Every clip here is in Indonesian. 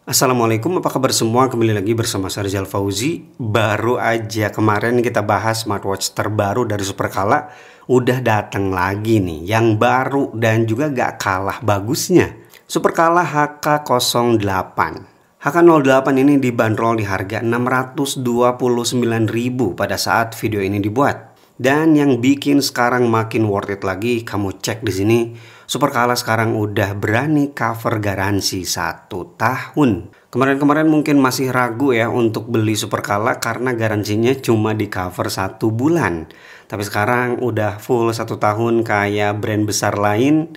Assalamualaikum, apa kabar semua? Kembali lagi bersama saya Rizal Fauzi. Baru aja kemarin kita bahas smartwatch terbaru dari Superkala. Udah datang lagi nih, yang baru dan juga gak kalah bagusnya. Superkala HK08. HK08 ini dibanderol di harga 629.000 pada saat video ini dibuat. Dan yang bikin sekarang makin worth it lagi, kamu cek di sini. Superkala sekarang udah berani cover garansi 1 tahun. Kemarin-kemarin mungkin masih ragu ya untuk beli Superkala karena garansinya cuma di cover 1 bulan. Tapi sekarang udah full 1 tahun kayak brand besar lain.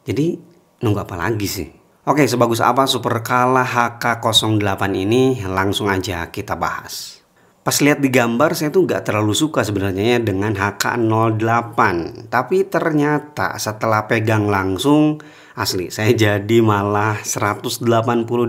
Jadi nunggu apa lagi sih? Oke, sebagus apa Superkala HK08 ini? Langsung aja kita bahas. Pas lihat di gambar saya tuh gak terlalu suka sebenarnya dengan HK08. Tapi ternyata setelah pegang langsung, asli saya jadi malah 180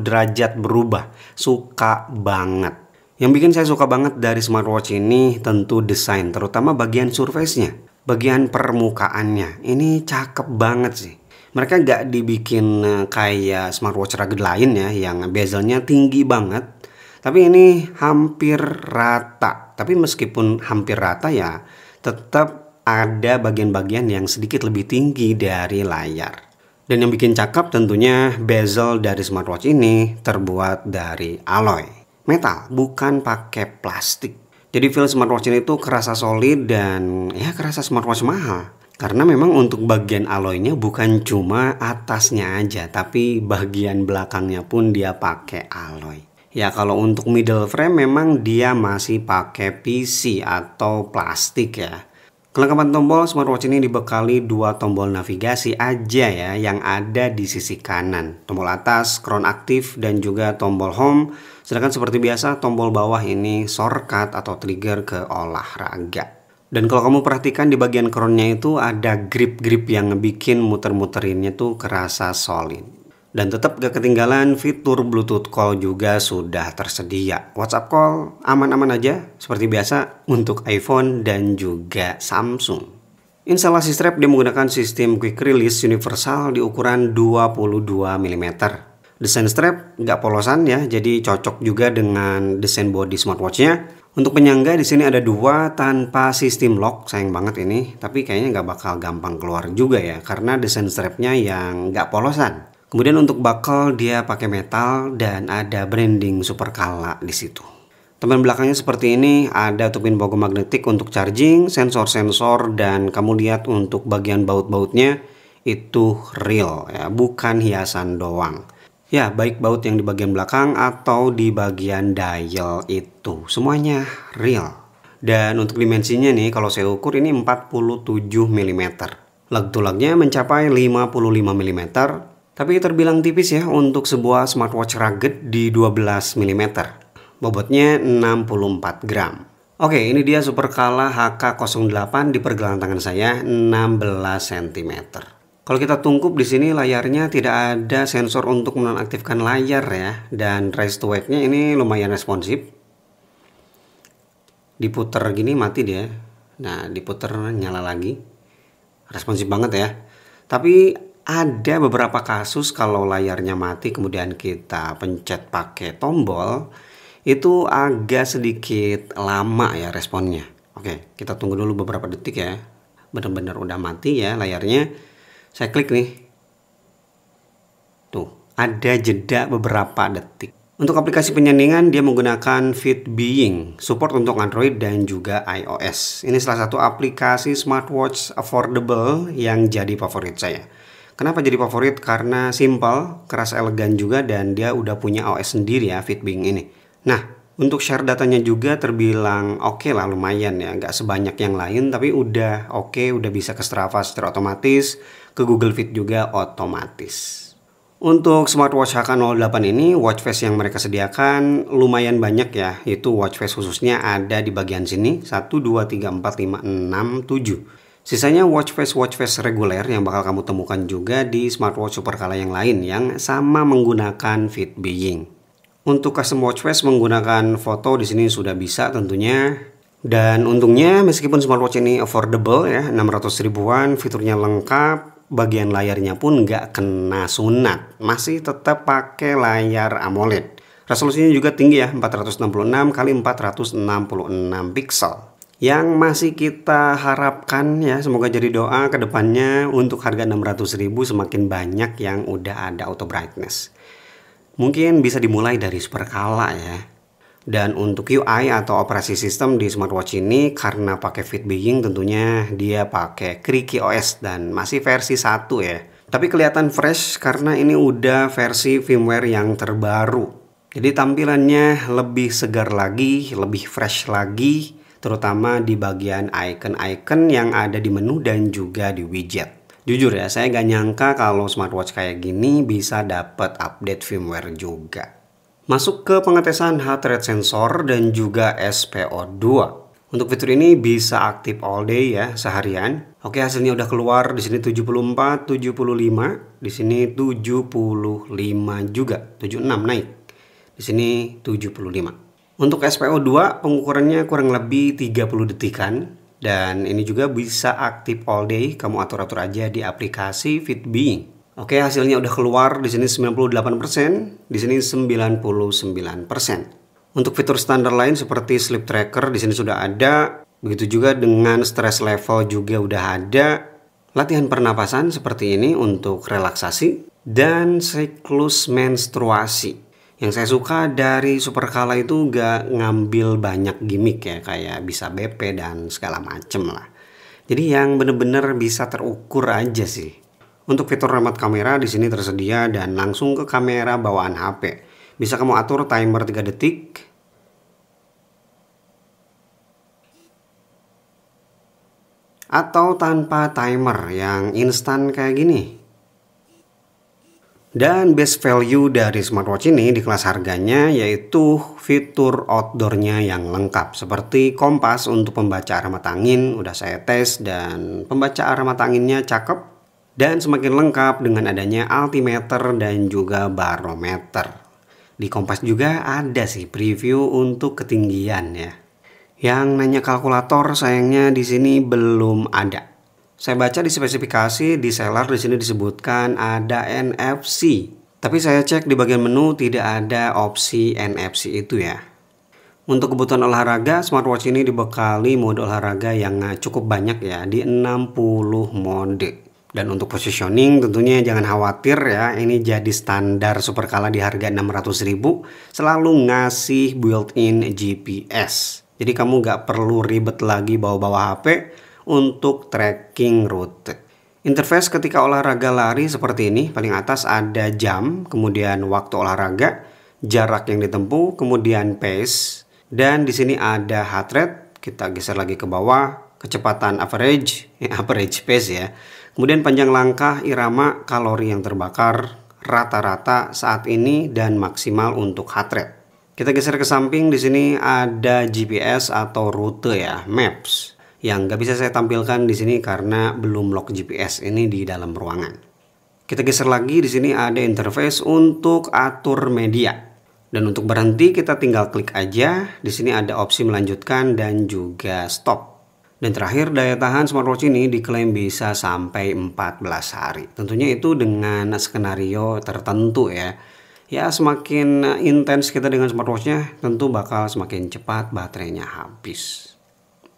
derajat berubah. Suka banget. Yang bikin saya suka banget dari smartwatch ini tentu desain, terutama bagian surface-nya. Bagian permukaannya, ini cakep banget sih. Mereka gak dibikin kayak smartwatch rugged lain ya, yang bezelnya tinggi banget. Tapi ini hampir rata. Tapi meskipun hampir rata ya, tetap ada bagian-bagian yang sedikit lebih tinggi dari layar. Dan yang bikin cakep tentunya bezel dari smartwatch ini terbuat dari alloy metal, bukan pakai plastik. Jadi feel smartwatch ini tuh kerasa solid dan ya kerasa smartwatch mahal. Karena memang untuk bagian alloynya bukan cuma atasnya aja, tapi bagian belakangnya pun dia pakai alloy. Ya kalau untuk middle frame memang dia masih pakai PC atau plastik ya. Kelengkapan tombol smartwatch ini dibekali 2 tombol navigasi aja ya yang ada di sisi kanan. Tombol atas crown aktif dan juga tombol home. Sedangkan seperti biasa tombol bawah ini shortcut atau trigger ke olahraga. Dan kalau kamu perhatikan di bagian crownnya itu ada grip-grip yang bikin muter-muterinnya tuh kerasa solid. Dan tetap gak ketinggalan fitur Bluetooth call juga sudah tersedia. WhatsApp call aman-aman aja seperti biasa untuk iPhone dan juga Samsung. Instalasi strap dia menggunakan sistem quick release universal di ukuran 22 mm. Desain strap gak polosan ya, jadi cocok juga dengan desain body smartwatchnya. Untuk penyangga di sini ada 2 tanpa sistem lock, sayang banget ini. Tapi kayaknya gak bakal gampang keluar juga ya, karena desain strapnya yang gak polosan. Kemudian untuk buckle dia pakai metal dan ada branding Superkala di situ. Teman belakangnya seperti ini, ada tupin pogo magnetik untuk charging, sensor-sensor, dan kamu lihat untuk bagian baut-bautnya itu real ya, bukan hiasan doang. Ya, baik baut yang di bagian belakang atau di bagian dial itu, semuanya real. Dan untuk dimensinya nih, kalau saya ukur ini 47 mm. Lug to lugnya mencapai 55 mm. Tapi terbilang tipis ya untuk sebuah smartwatch rugged di 12 mm. Bobotnya 64 gram. Oke, ini dia Superkala HK08 di pergelangan tangan saya 16 cm. Kalau kita tungkup di sini layarnya tidak ada sensor untuk menonaktifkan layar ya. Dan raise to wake-nya ini lumayan responsif. Diputer gini mati dia. Nah, diputer nyala lagi. Responsif banget ya. Tapi ada beberapa kasus kalau layarnya mati kemudian kita pencet pakai tombol itu agak sedikit lama ya responnya. Oke, kita tunggu dulu beberapa detik ya. Benar-benar udah mati ya layarnya. Saya klik nih. Tuh, ada jeda beberapa detik. Untuk aplikasi penyandingan dia menggunakan Fitbeing, support untuk Android dan juga iOS. Ini salah satu aplikasi smartwatch affordable yang jadi favorit saya. Kenapa jadi favorit? Karena simple, keras elegan juga, dan dia udah punya OS sendiri ya, Fitbeing ini. Nah, untuk share datanya juga terbilang oke lah, lumayan ya. Nggak sebanyak yang lain, tapi udah oke, udah bisa ke Strava secara otomatis, ke Google Fit juga otomatis. Untuk smartwatch HK08 ini, watch face yang mereka sediakan lumayan banyak ya. Itu watch face khususnya ada di bagian sini, 1, 2, 3, 4, 5, 6, 7. Sisanya watch face reguler yang bakal kamu temukan juga di smartwatch Superkala yang lain yang sama menggunakan Fitbeing. Untuk custom watch face menggunakan foto di sini sudah bisa tentunya. Dan untungnya meskipun smartwatch ini affordable ya, 600 ribuan, fiturnya lengkap, bagian layarnya pun nggak kena sunat, masih tetap pakai layar AMOLED. Resolusinya juga tinggi ya, 466 kali 466 pixel. Yang masih kita harapkan ya, semoga jadi doa ke depannya untuk harga 600.000 semakin banyak yang udah ada auto brightness. Mungkin bisa dimulai dari supercolor ya. Dan untuk UI atau operasi sistem di smartwatch ini karena pakai Fit Being tentunya dia pakai Kriki OS dan masih versi 1 ya. Tapi kelihatan fresh karena ini udah versi firmware yang terbaru. Jadi tampilannya lebih segar lagi, lebih fresh lagi, terutama di bagian icon-icon yang ada di menu dan juga di widget. Jujur ya, saya gak nyangka kalau smartwatch kayak gini bisa dapat update firmware juga. Masuk ke pengetesan heart rate sensor dan juga SPO2. Untuk fitur ini bisa aktif all day ya, seharian. Oke, hasilnya udah keluar. Di sini 74, 75, di sini 75 juga, 76 naik. Di sini 75. Untuk SPO2 pengukurannya kurang lebih 30 detikan dan ini juga bisa aktif all day. Kamu atur-atur aja di aplikasi Fit Being. Oke, hasilnya udah keluar. Di sini 98%, di sini 99%. Untuk fitur standar lain seperti sleep tracker di sini sudah ada. Begitu juga dengan stress level juga udah ada. Latihan pernapasan seperti ini untuk relaksasi dan siklus menstruasi. Yang saya suka dari supercolor itu gak ngambil banyak gimmick ya, kayak bisa BP dan segala macem lah. Jadi yang bener-bener bisa terukur aja sih. Untuk fitur remote kamera di sini tersedia dan langsung ke kamera bawaan HP. Bisa kamu atur timer 3 detik. Atau tanpa timer yang instan kayak gini. Dan best value dari smartwatch ini di kelas harganya yaitu fitur outdoornya yang lengkap. Seperti kompas untuk pembaca arah mata angin, udah saya tes dan pembaca arah mata anginnya cakep. Dan semakin lengkap dengan adanya altimeter dan juga barometer. Di kompas juga ada sih preview untuk ketinggian ya. Yang nanya kalkulator sayangnya di sini belum ada. Saya baca di spesifikasi di seller di sini disebutkan ada NFC. Tapi saya cek di bagian menu tidak ada opsi NFC itu ya. Untuk kebutuhan olahraga, smartwatch ini dibekali mode olahraga yang cukup banyak ya, di 60 mode. Dan untuk positioning tentunya jangan khawatir ya, ini jadi standar supercolor di harga 600.000 selalu ngasih built-in GPS. Jadi kamu nggak perlu ribet lagi bawa-bawa HP untuk tracking rute. Interface ketika olahraga lari seperti ini, paling atas ada jam, kemudian waktu olahraga, jarak yang ditempuh, kemudian pace, dan di sini ada heart rate. Kita geser lagi ke bawah, kecepatan average pace ya. Kemudian panjang langkah, irama, kalori yang terbakar, rata-rata saat ini dan maksimal untuk heart rate. Kita geser ke samping, di sini ada GPS atau rute ya, maps. Yang nggak bisa saya tampilkan di sini karena belum lock GPS ini di dalam ruangan. Kita geser lagi, di sini ada interface untuk atur media. Dan untuk berhenti kita tinggal klik aja. Di sini ada opsi melanjutkan dan juga stop. Dan terakhir, daya tahan smartwatch ini diklaim bisa sampai 14 hari. Tentunya itu dengan skenario tertentu ya. Ya semakin intens kita dengan smartwatchnya, tentu bakal semakin cepat baterainya habis.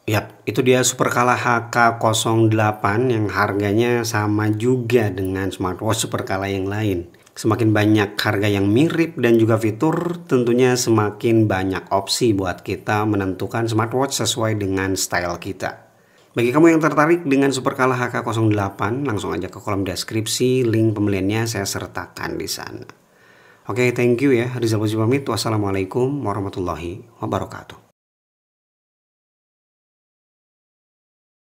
Yap, itu dia supercolor HK08 yang harganya sama juga dengan smartwatch supercolor yang lain. Semakin banyak harga yang mirip dan juga fitur, tentunya semakin banyak opsi buat kita menentukan smartwatch sesuai dengan style kita. Bagi kamu yang tertarik dengan supercolor HK08, langsung aja ke kolom deskripsi, link pembeliannya saya sertakan di sana. Oke, thank you ya. Rizal Puji pamit. Wassalamualaikum warahmatullahi wabarakatuh.